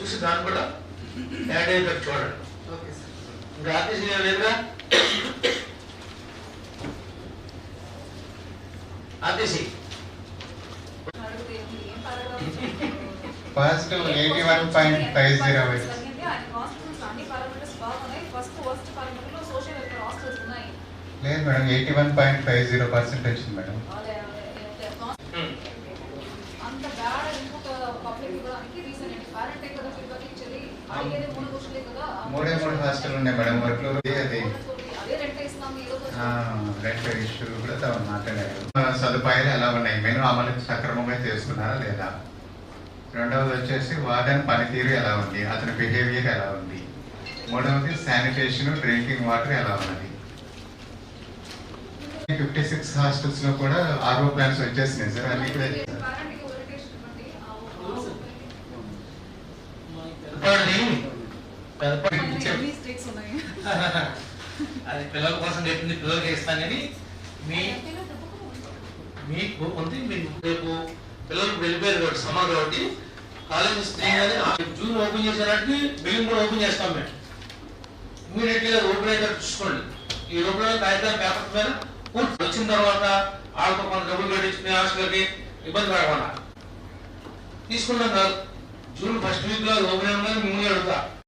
చూసి దాన్ని కూడా యాడ్ అయ్యేటట్టు చూడండి. ఇంకా ఆర్టీసీ లేదుగా, ఆర్టీసీ ఫస్ట్ 81.50 లేదు మేడం, 81.50% వచ్చింది మేడం. మూడే హాస్టల్ ఉన్నాయి మేడం. వర్క్లో అది రెంట్ ఇష్యూ కూడా మాట్లాడారు. సదుపాయాలు ఎలా ఉన్నాయి, మెను అమలు సక్రమంగా చేస్తున్నారా లేదా, రెండవది వచ్చేసి వార్డెన్ పనితీరు ఎలా ఉంది, అతని బిహేవియర్ ఎలా ఉంది, మూడవది శానిటేషన్, డ్రింకింగ్ వాటర్ ఎలా ఉన్నది. 56 హాస్టల్స్ లో కూడా ఆర్ఓ ప్లాన్స్ వచ్చేసినాయి సార్. అన్ని కూడా అది పిల్లల కోసం చెప్పింది, పిల్లలకి ఇస్తానని మీకు ఉంది. మీకు రేపు పిల్లలకు వెళ్ళిపోయారు కాబట్టి సమ్మర్ కాబట్టి కాలేజ్ జూన్ ఓపెన్ చేసేదానికి బిల్డింగ్ కూడా ఓపెన్ చేస్తాం మేము. ఇమీడియట్గా ఓపెన్ అయితే చూసుకోండి. ఈ లోపల కాగితం పేపర్ మీద పూర్తి వచ్చిన తర్వాత వాళ్ళతో కొంత డబ్బులు కట్టించుకునే హాస్టల్కి ఇబ్బంది పడకుండా తీసుకున్నాం కాదు. జూన్ ఫస్ట్ వీక్ లో ఓపెన్ అవ్వగానే మిమ్మల్ని అడుగుతా.